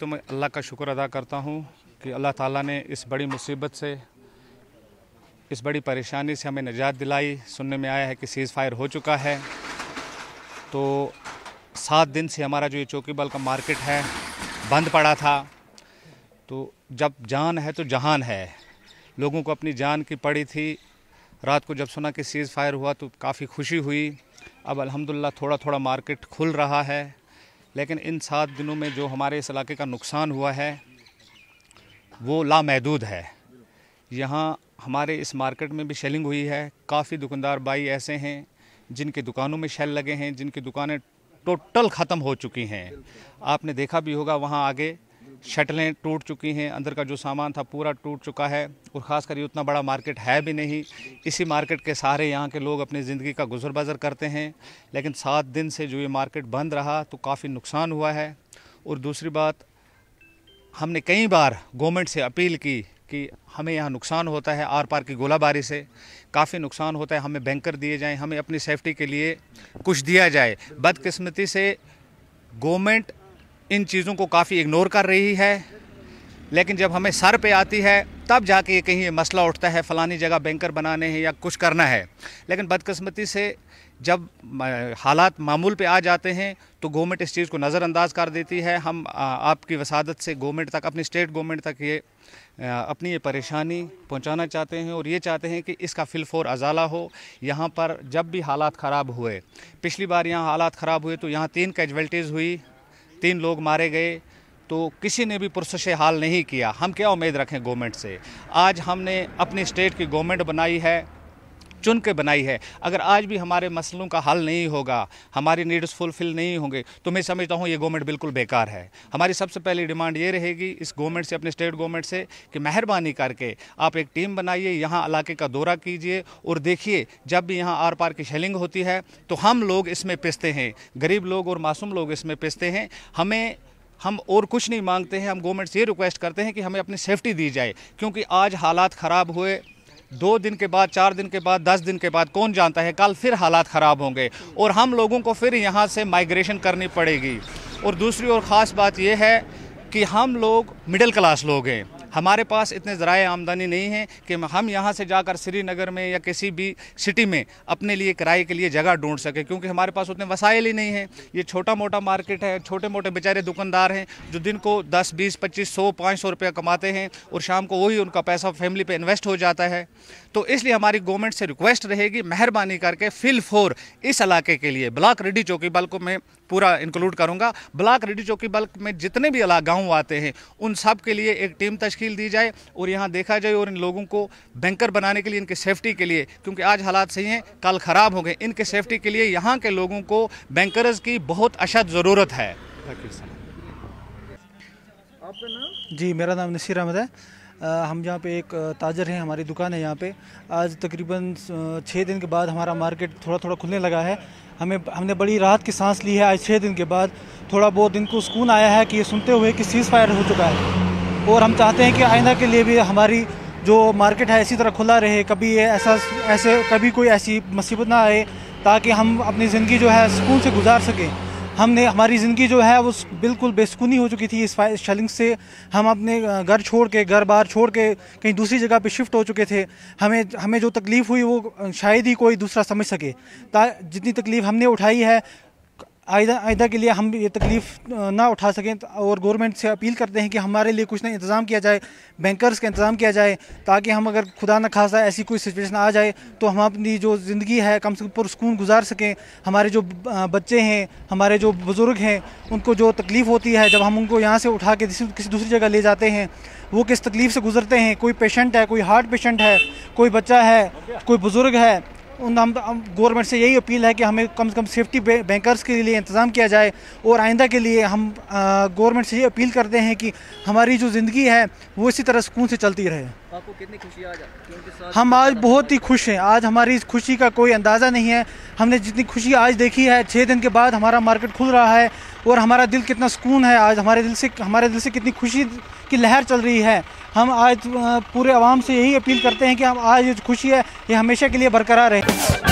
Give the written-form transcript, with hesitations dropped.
तो मैं अल्लाह का शुक्र अदा करता हूँ कि अल्लाह ताला ने इस बड़ी मुसीबत से, इस बड़ी परेशानी से हमें निजात दिलाई। सुनने में आया है कि सीज़ फायर हो चुका है। तो 7 दिन से हमारा जो ये चौकीबल का मार्केट है बंद पड़ा था। तो जब जान है तो जहान है, लोगों को अपनी जान की पड़ी थी। रात को जब सुना कि सीज़ फायर हुआ तो काफ़ी खुशी हुई। अब अल्हम्दुलिल्लाह थोड़ा थोड़ा मार्केट खुल रहा है, लेकिन इन 7 दिनों में जो हमारे इस इलाके का नुकसान हुआ है वो लामहदूद है। यहाँ हमारे इस मार्केट में भी शेलिंग हुई है। काफ़ी दुकानदार भाई ऐसे हैं जिनकी दुकानों में शेल लगे हैं, जिनकी दुकानें टोटल ख़त्म हो चुकी हैं। आपने देखा भी होगा वहाँ आगे शटलें टूट चुकी हैं, अंदर का जो सामान था पूरा टूट चुका है। और ख़ासकर ये उतना बड़ा मार्केट है भी नहीं। इसी मार्केट के सहारे यहाँ के लोग अपनी ज़िंदगी का गुजर बसर करते हैं। लेकिन 7 दिन से जो ये मार्केट बंद रहा तो काफ़ी नुकसान हुआ है। और दूसरी बात, हमने कई बार गवर्नमेंट से अपील की कि हमें यहाँ नुकसान होता है, आर पार की गोलाबारी से काफ़ी नुकसान होता है, हमें बैंकर दिए जाएँ, हमें अपनी सेफ्टी के लिए कुछ दिया जाए। बदकिस्मती से गवर्नमेंट इन चीज़ों को काफ़ी इग्नोर कर रही है। लेकिन जब हमें सर पे आती है तब जाके ये कहीं ये मसला उठता है, फ़लानी जगह बैंकर बनाने हैं या कुछ करना है। लेकिन बदकिस्मती से जब हालात मामूल पे आ जाते हैं तो गवर्नमेंट इस चीज़ को नज़रअंदाज कर देती है। हम आपकी वसादत से गवर्नमेंट तक, अपनी स्टेट गवर्नमेंट तक ये अपनी ये परेशानी पहुंचाना चाहते हैं और ये चाहते हैं कि इसका फिलफोर अजाला हो। यहाँ पर जब भी हालात ख़राब हुए, पिछली बार यहाँ हालात ख़राब हुए तो यहाँ 3 कैजुअल्टीज़ हुई, 3 लोग मारे गए, तो किसी ने भी पुरसश हाल नहीं किया। हम क्या उम्मीद रखें गवर्नमेंट से? आज हमने अपनी स्टेट की गवर्नमेंट बनाई है, चुन के बनाई है। अगर आज भी हमारे मसलों का हल नहीं होगा, हमारी नीड्स फुलफिल नहीं होंगे, तो मैं समझता हूँ ये गवर्नमेंट बिल्कुल बेकार है। हमारी सबसे पहली डिमांड ये रहेगी इस गवर्नमेंट से, अपने स्टेट गवर्नमेंट से, कि मेहरबानी करके आप एक टीम बनाइए, यहाँ इलाके का दौरा कीजिए और देखिए जब भी यहाँ आर पार की शेलिंग होती है तो हम लोग इसमें पिसते हैं, गरीब लोग और मासूम लोग इसमें पिसते हैं। हम और कुछ नहीं मांगते हैं, हम गवर्नमेंट से ये रिक्वेस्ट करते हैं कि हमें अपनी सेफ्टी दी जाए। क्योंकि आज हालात ख़राब हुए, 2 दिन के बाद, 4 दिन के बाद, 10 दिन के बाद कौन जानता है कल फिर हालात ख़राब होंगे और हम लोगों को फिर यहाँ से माइग्रेशन करनी पड़ेगी। और दूसरी और ख़ास बात यह है कि हम लोग मिडिल क्लास लोग हैं, हमारे पास इतने ज़राए आमदनी नहीं है कि हम यहाँ से जाकर श्रीनगर में या किसी भी सिटी में अपने लिए किराए के लिए जगह ढूंढ सके, क्योंकि हमारे पास उतने वसाइल ही नहीं हैं। ये छोटा मोटा मार्केट है, छोटे मोटे बेचारे दुकानदार हैं जो दिन को 10, 20, 25, 100, 500 रुपया कमाते हैं और शाम को वही उनका पैसा फैमिली पे इन्वेस्ट हो जाता है। तो इसलिए हमारी गवर्नमेंट से रिक्वेस्ट रहेगी, मेहरबानी करके फिलफोर इस इलाके के लिए, ब्लॉक रेडी चौकीबल को मैं पूरा इंक्लूड करूँगा, ब्लॉक रेडी चौकीबल में जितने भी गाँव आते हैं उन सब के लिए एक टीम तश्कील दी जाए और यहाँ देखा जाए और इन लोगों को बैंकर बनाने के लिए, इनकी सेफ्टी के लिए, क्योंकि आज हालात सही हैं कल ख़राब हो गए, इनके सेफ्टी के लिए यहाँ के लोगों को बैंकर्स की बहुत अशद ज़रूरत है। आपका नाम? जी, मेरा नाम नसीर अहमद है। हम यहाँ पे एक ताजर हैं, हमारी दुकान है यहाँ पे। आज तकरीबन 6 दिन के बाद हमारा मार्केट थोड़ा थोड़ा खुलने लगा है। हमने बड़ी राहत की सांस ली है। आज 6 दिन के बाद थोड़ा बहुत दिन को सुकून आया है कि ये सुनते हुए कि सीज़ फायर हो चुका है। और हम चाहते हैं कि आइंदा के लिए भी हमारी जो मार्केट है इसी तरह खुला रहे, कभी कभी कोई ऐसी मुसीबत ना आए, ताकि हम अपनी ज़िंदगी जो है सुकून से गुजार सकें। हमारी ज़िंदगी जो है वो बिल्कुल बेसुकूनी हो चुकी थी इस शेलिंग से। हम अपने घर छोड़ के, घर बार छोड़ के कहीं दूसरी जगह पे शिफ्ट हो चुके थे। हमें जो तकलीफ़ हुई वो शायद ही कोई दूसरा समझ सके। जितनी तकलीफ़ हमने उठाई है, आइंदा के लिए हम ये तकलीफ़ ना उठा सकें। और गवर्नमेंट से अपील करते हैं कि हमारे लिए कुछ ना इंतज़ाम किया जाए, बैंकर्स का इंतज़ाम किया जाए, ताकि हम अगर खुदा न खासा ऐसी कोई सिचुएशन आ जाए तो हम अपनी जो ज़िंदगी है कम से कम पुरसुकून गुजार सकें। हमारे जो बच्चे हैं, हमारे जो बुज़ुर्ग हैं, उनको जो तकलीफ़ होती है जब हम उनको यहाँ से उठा के किसी दूसरी जगह ले जाते हैं, वो किस तकलीफ़ से गुजरते हैं। कोई पेशेंट है, कोई हार्ट पेशेंट है, कोई बच्चा है, कोई बुज़ुर्ग है। हम गवर्नमेंट से यही अपील है कि हमें कम से कम सेफ्टी बैंकर्स के लिए इंतज़ाम किया जाए। और आइंदा के लिए हम गवर्नमेंट से ये अपील करते हैं कि हमारी जो ज़िंदगी है वो इसी तरह सुकून से चलती रहे। आपको कितनी खुशी आज? हम आज बहुत ही खुश हैं। आज हमारी इस खुशी का कोई अंदाज़ा नहीं है। हमने जितनी खुशी आज देखी है, 6 दिन के बाद हमारा मार्केट खुल रहा है और हमारा दिल कितना सुकून है। आज हमारे दिल से कितनी खुशी की लहर चल रही है। हम आज पूरे आवाम से यही अपील करते हैं कि हम आज जो खुशी है ये हमेशा के लिए बरकरार रहे।